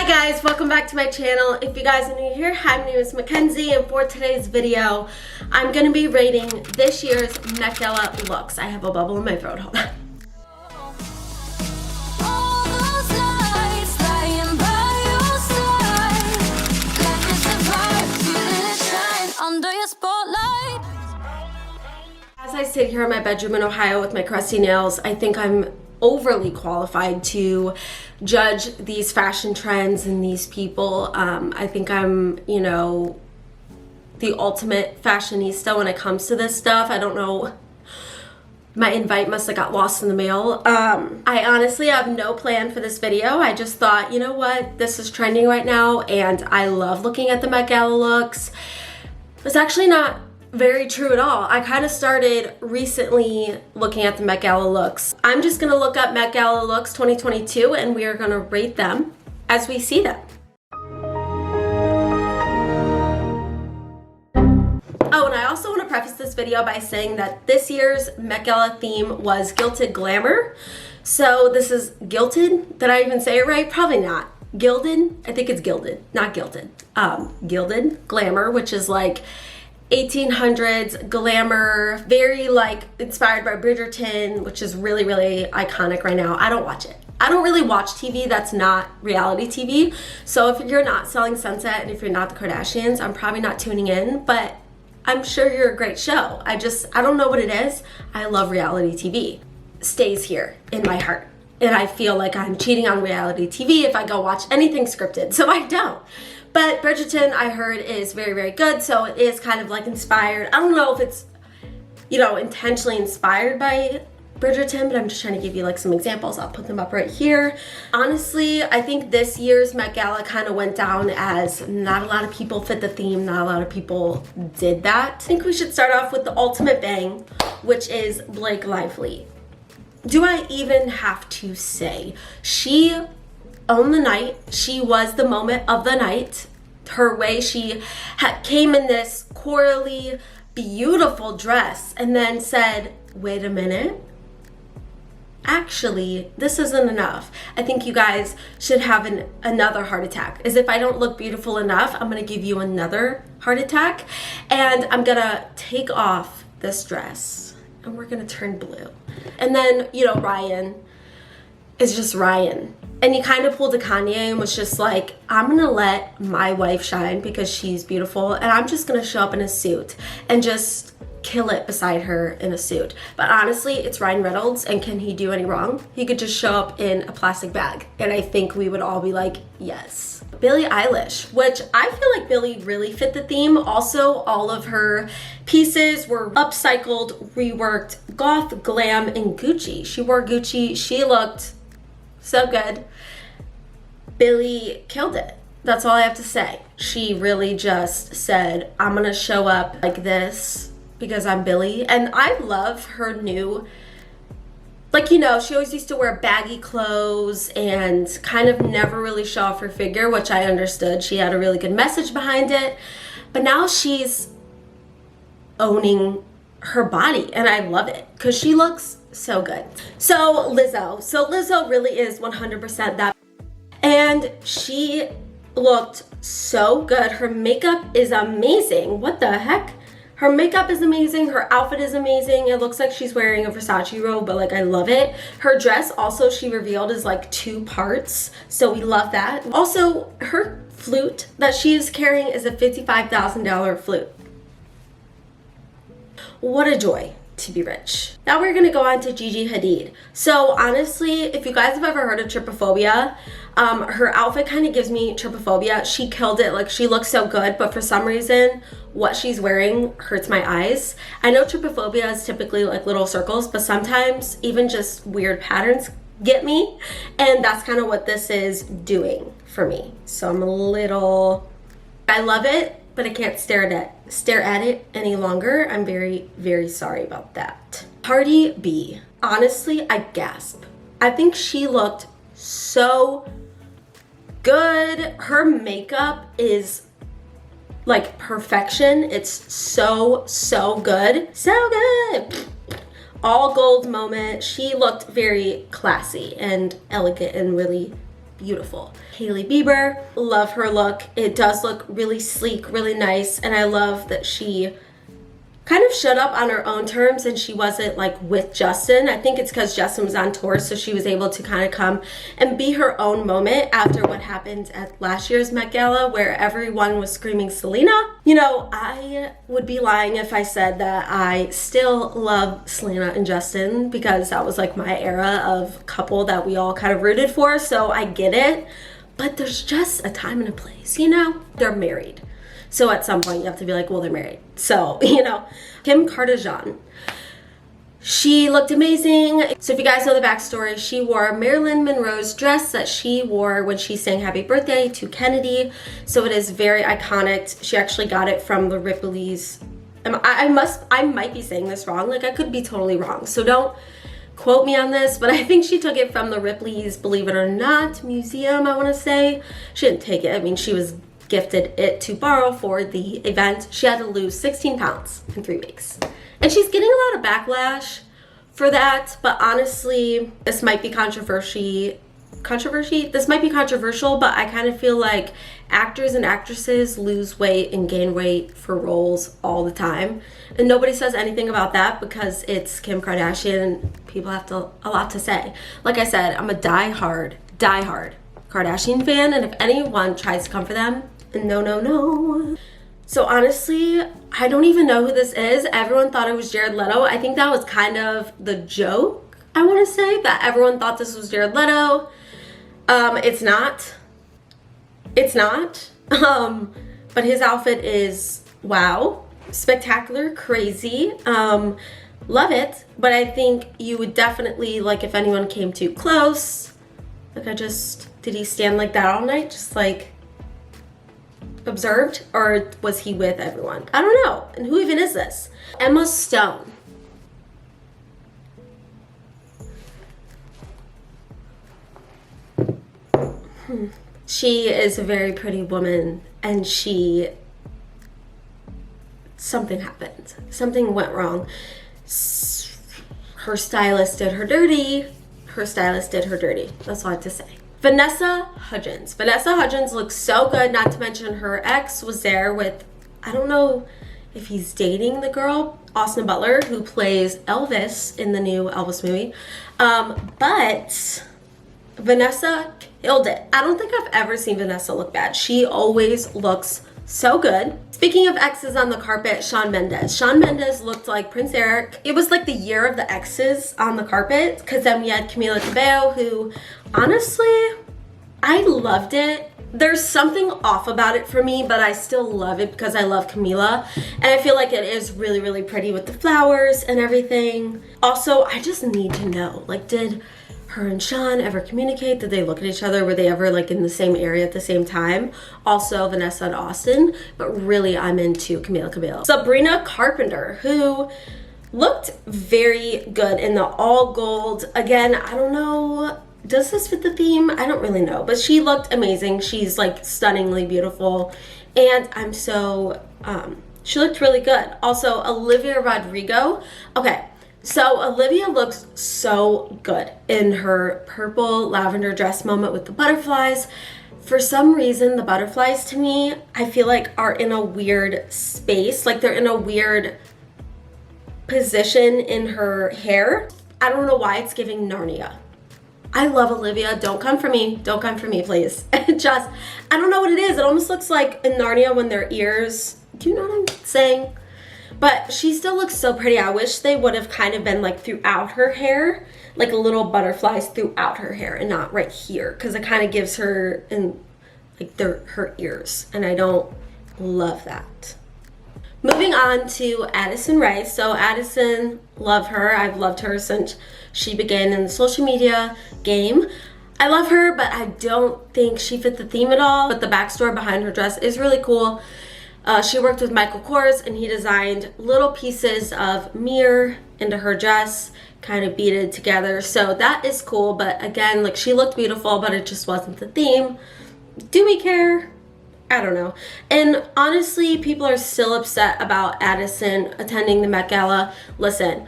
guys, welcome back to my channel. If you guys are new here, hi, my name is Mackenzie, and for today's video, I'm gonna be rating this year's Met Gala looks. I have a bubble in my throat, hold on. As I sit here in my bedroom in Ohio with my crusty nails, I think I'm overly qualified to judge these fashion trends and these people. I think I'm, you know, the ultimate fashionista when it comes to this stuff. I don't know. My invite must have got lost in the mail. I honestly have no plan for this video. I just thought, you know what, this is trending right now and I love looking at the Met Gala looks. It's actually not very true at all. I kind of started recently looking at the Met Gala looks. I'm just gonna look up Met Gala looks 2022 and we are gonna rate them as we see them. Oh, and I also want to preface this video by saying that this year's Met Gala theme was Gilded Glamour. So this is gilded. Did I even say it right? Probably not. Gilded? I think it's gilded, not gilded. Gilded Glamour, which is like 1800s glamour, very like inspired by Bridgerton, which is really, really iconic right now. I don't watch it. I don't really watch TV that's not reality TV. So if you're not Selling Sunset and if you're not the Kardashians, I'm probably not tuning in, but I'm sure you're a great show. I don't know what it is. I love reality TV. Stays here in my heart. And I feel like I'm cheating on reality TV if I go watch anything scripted, so I don't. But Bridgerton, I heard, is very, very good, so it is kind of like inspired. I don't know if it's, you know, intentionally inspired by Bridgerton, but I'm just trying to give you like some examples. I'll put them up right here. Honestly, I think this year's Met Gala kind of went down as not a lot of people fit the theme, not a lot of people did that. I think we should start off with the ultimate bang, which is Blake Lively. Do I even have to say, she owned the night. She was the moment of the night. Her way, she came in this corally, beautiful dress and then said, wait a minute. Actually, this isn't enough. I think you guys should have another heart attack. As if I don't look beautiful enough, I'm gonna give you another heart attack. And I'm gonna take off this dress and we're gonna turn blue. And then, you know, Ryan is just Ryan. And he kind of pulled a Kanye and was just like, I'm gonna let my wife shine because she's beautiful and I'm just gonna show up in a suit and just kill it beside her in a suit. But honestly, it's Ryan Reynolds, and can he do any wrong? He could just show up in a plastic bag and I think we would all be like, yes. Billie Eilish, which I feel like Billie really fit the theme. Also, all of her pieces were upcycled, reworked, goth, glam, and Gucci. She wore Gucci, she looked so good. Billie killed it. That's all I have to say. She really just said, I'm gonna show up like this because I'm Billie. And I love her new, like, you know, she always used to wear baggy clothes and kind of never really show off her figure, which I understood. She had a really good message behind it. But now she's owning her body and I love it because she looks so good. So Lizzo really is 100% that. And she looked so good. Her makeup is amazing. What the heck? Her makeup is amazing. Her outfit is amazing. It looks like she's wearing a Versace robe, but like I love it. Her dress also, she revealed, is like 2 parts. So we love that. Also, her flute that she is carrying is a $55,000 flute. What a joy to be rich. Now we're gonna go on to Gigi Hadid. So honestly, if you guys have ever heard of trypophobia, her outfit kind of gives me trypophobia. She killed it. Like, she looks so good, but for some reason, what she's wearing hurts my eyes. I know trypophobia is typically like little circles, but sometimes even just weird patterns get me, and that's kind of what this is doing for me. So I'm a little, I love it, but I can't stare at it any longer. I'm very, very sorry about that. Cardi B, honestly, I gasp. I think she looked so good. Her makeup is like perfection. It's so, so good. So good. All gold moment. She looked very classy and elegant and really beautiful. Hailey Bieber, love her look. It does look really sleek, really nice, and I love that she kind of showed up on her own terms and she wasn't like with Justin. I think it's because Justin was on tour, so she was able to kind of come and be her own moment after what happened at last year's Met Gala where everyone was screaming Selena. You know, I would be lying if I said that I still love Selena and Justin because that was like my era of couple that we all kind of rooted for, so I get it. But there's just a time and a place, you know? They're married. So at some point you have to be like, well, they're married. So, you know, Kim Kardashian. She looked amazing. So if you guys know the backstory, she wore Marilyn Monroe's dress that she wore when she sang Happy Birthday to Kennedy. So it is very iconic. She actually got it from the Ripley's. I might be saying this wrong. Like I could be totally wrong. So don't quote me on this, but I think she took it from the Ripley's Believe It or Not museum, I want to say. She didn't take it. I mean, she was gifted it to borrow for the event. She had to lose 16 pounds in 3 weeks. And she's getting a lot of backlash for that, but honestly, this might be controversial, but I kind of feel like actors and actresses lose weight and gain weight for roles all the time. And nobody says anything about that because it's Kim Kardashian and people have a lot to say. Like I said, I'm a die-hard Kardashian fan, and if anyone tries to come for them, no. So honestly, I don't even know who this is. Everyone thought it was Jared Leto. I think that was kind of the joke, I want to say, that everyone thought this was Jared Leto. It's not. But his outfit is, wow, spectacular, crazy. Love it. But I think you would definitely, like, if anyone came too close, like did he stand like that all night? Just like observed? Or was he with everyone? I don't know. And who even is this? Emma Stone. She is a very pretty woman, and something happened. Something went wrong. Her stylist did her dirty. That's all I have to say. Vanessa Hudgens. Vanessa Hudgens looks so good, not to mention her ex was there with, I don't know if he's dating the girl, Austin Butler, who plays Elvis in the new Elvis movie. But Vanessa killed it. I don't think I've ever seen Vanessa look bad. She always looks so good. Speaking of exes on the carpet, Shawn Mendes. Shawn Mendes looked like Prince Eric. It was like the year of the exes on the carpet, because then we had Camila Cabello, who honestly, I loved it. There's something off about it for me, but I still love it because I love Camila. And I feel like it is really, really pretty with the flowers and everything. Also, I just need to know, like, did her and Shawn ever communicate? Did they look at each other? Were they ever like in the same area at the same time? Also Vanessa and Austin, but really I'm into Camila Cabello. Sabrina Carpenter, who looked very good in the all gold. Again, I don't know, does this fit the theme? I don't really know, but she looked amazing. She's like stunningly beautiful, and I'm so, she looked really good. Also, Olivia Rodrigo. Okay, so Olivia looks so good in her purple lavender dress moment with the butterflies. For some reason, the butterflies to me, I feel like are in a weird space. Like they're in a weird position in her hair. I don't know why it's giving Narnia. I love Olivia. Don't come for me. Don't come for me, please. Just, I don't know what it is. It almost looks like in Narnia when their ears, do you know what I'm saying? But she still looks so pretty. I wish they would have kind of been like throughout her hair, like little butterflies throughout her hair and not right here, because it kind of gives her in like her ears, and I don't love that. Moving on to Addison Rice. So Addison, love her. I've loved her since she began in the social media game. I love her, but I don't think she fit the theme at all. But the backstory behind her dress is really cool. She worked with Michael Kors, and he designed little pieces of mirror into her dress, kind of beaded together. So that is cool, but again, like she looked beautiful, but it just wasn't the theme. Do we care? I don't know. And honestly, people are still upset about Addison attending the Met Gala. Listen,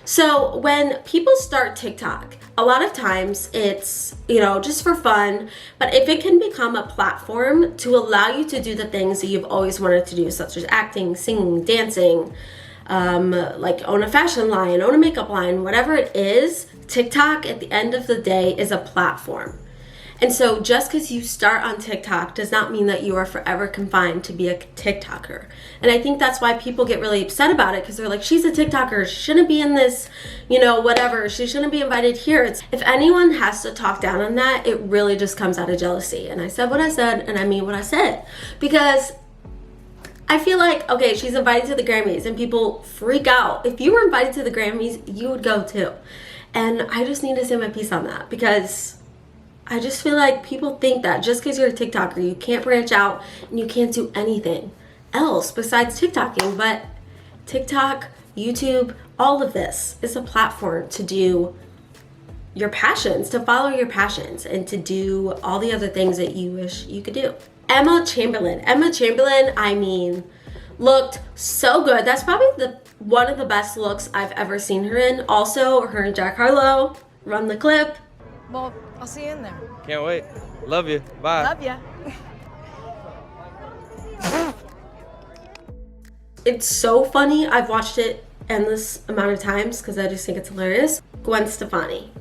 so when people start TikTok, a lot of times it's, you know, just for fun, but if it can become a platform to allow you to do the things that you've always wanted to do, such as acting, singing, dancing, like own a fashion line, own a makeup line, whatever it is, TikTok at the end of the day is a platform. And so just because you start on TikTok does not mean that you are forever confined to be a TikToker. And I think that's why people get really upset about it, because they're like, she's a TikToker, she shouldn't be in this, you know, whatever, she shouldn't be invited here. If anyone has to talk down on that, it really just comes out of jealousy. And I said what I said, and I mean what I said. Because I feel like, okay, she's invited to the Grammys and people freak out. If you were invited to the Grammys, you would go too. And I just need to say my piece on that, because I just feel like people think that just because you're a TikToker, you can't branch out and you can't do anything else besides TikToking. But TikTok, YouTube, all of this is a platform to do your passions, to follow your passions, and to do all the other things that you wish you could do. Emma Chamberlain, I mean, looked so good. That's probably one of the best looks I've ever seen her in. Also, her and Jack Harlow, run the clip. Well, I'll see you in there. Can't wait. Love you. Bye. Love ya. It's so funny. I've watched it endless amount of times because I just think it's hilarious. Gwen Stefani.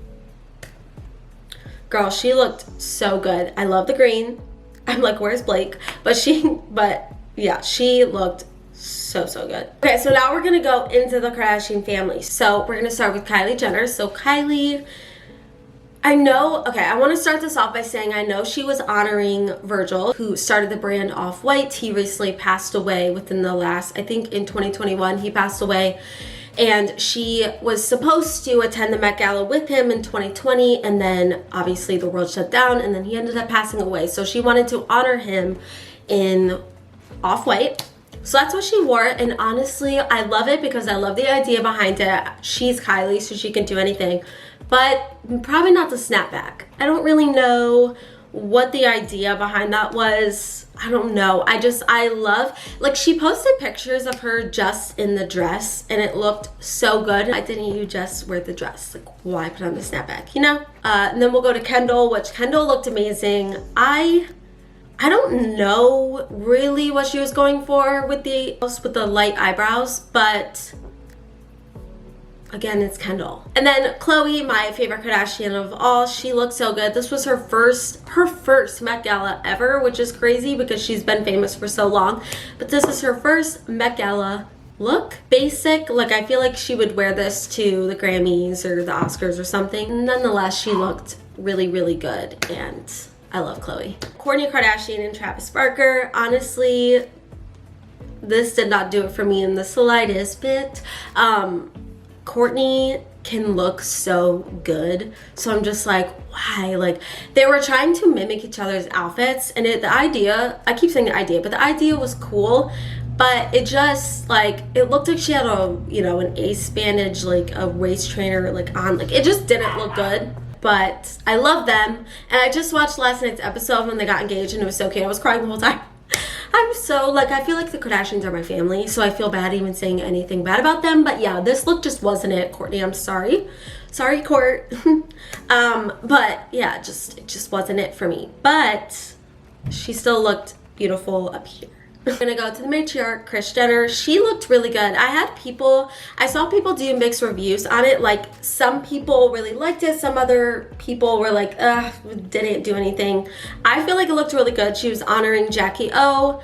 Girl, she looked so good. I love the green. I'm like, where's Blake? But yeah, she looked so good. Okay, so now we're gonna go into the Kardashian family. So we're gonna start with Kylie Jenner. So Kylie, I want to start this off by saying I know she was honoring Virgil, who started the brand Off-White. He recently passed away within the last, I think in 2021, he passed away. And she was supposed to attend the Met Gala with him in 2020, and then obviously the world shut down, and then he ended up passing away. So she wanted to honor him in Off-White. So that's what she wore, and honestly, I love it because I love the idea behind it. She's Kylie, so she can do anything. But probably not the snapback. I don't really know what the idea behind that was. I don't know. I love, like, she posted pictures of her just in the dress and it looked so good. Why didn't you just wear the dress? Like, why put on the snapback, you know? And then we'll go to Kendall, which Kendall looked amazing. I don't know really what she was going for with the light eyebrows, but again, it's Kendall. And then Khloe, my favorite Kardashian of all, she looked so good. This was her first Met Gala ever, which is crazy because she's been famous for so long. But this is her first Met Gala look. Basic, like I feel like she would wear this to the Grammys or the Oscars or something. Nonetheless, she looked really good, and I love Khloe. Kourtney Kardashian and Travis Barker, honestly, this did not do it for me in the slightest bit. Kourtney can look so good, so I'm just like, why? Like, they were trying to mimic each other's outfits, and the idea, I keep saying the idea, but the idea was cool, but it just, like, it looked like she had an ace bandage, like a waist trainer, like on, like, it just didn't look good. But I love them, and I just watched last night's episode when they got engaged, and it was so cute. I was crying the whole time. I feel like the Kardashians are my family, so I feel bad even saying anything bad about them. But yeah, this look just wasn't it, Kourtney. I'm sorry. Sorry, Court. But yeah, it just wasn't it for me. But she still looked beautiful up here. We're gonna go to the matriarch, Kris Jenner. She looked really good. I saw people do mixed reviews on it. Like, some people really liked it, some other people were like, didn't do anything. I feel like it looked really good. She was honoring Jackie O,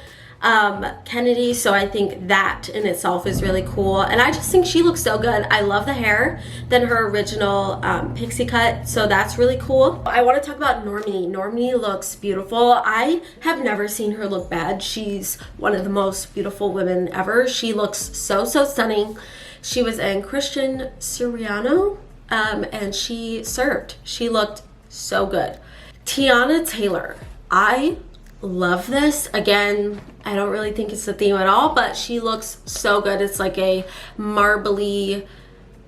Kennedy, so I think that in itself is really cool, and I just think she looks so good. I love the hair than her original pixie cut, so that's really cool. I want to talk about Normani. Normani looks beautiful. I have never seen her look bad. She's one of the most beautiful women ever. She looks so stunning. She was in Christian Siriano, and she served. She looked so good. Tiana Taylor, I love this. Again, I don't really think it's the theme at all, but she looks so good. It's like a marbly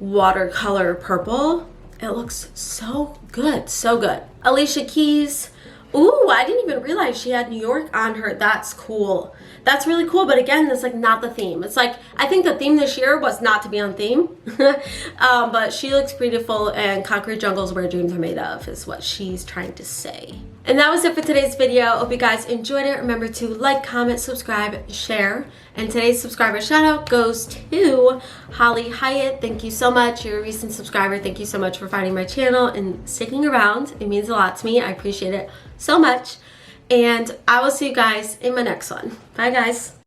watercolor purple. It looks so good, so good. Alicia Keys, Ooh, I didn't even realize she had New York on her. That's cool. That's really cool. But again, that's like not the theme. It's like, I think the theme this year was not to be on theme. But she looks beautiful, and concrete jungles where dreams are made of is what she's trying to say. And that was it for today's video. Hope you guys enjoyed it. Remember to like, comment, subscribe, share. And today's subscriber shout out goes to Holly Hyatt. Thank you so much. You're a recent subscriber. Thank you so much for finding my channel and sticking around. It means a lot to me. I appreciate it so much. And I will see you guys in my next one. Bye, guys.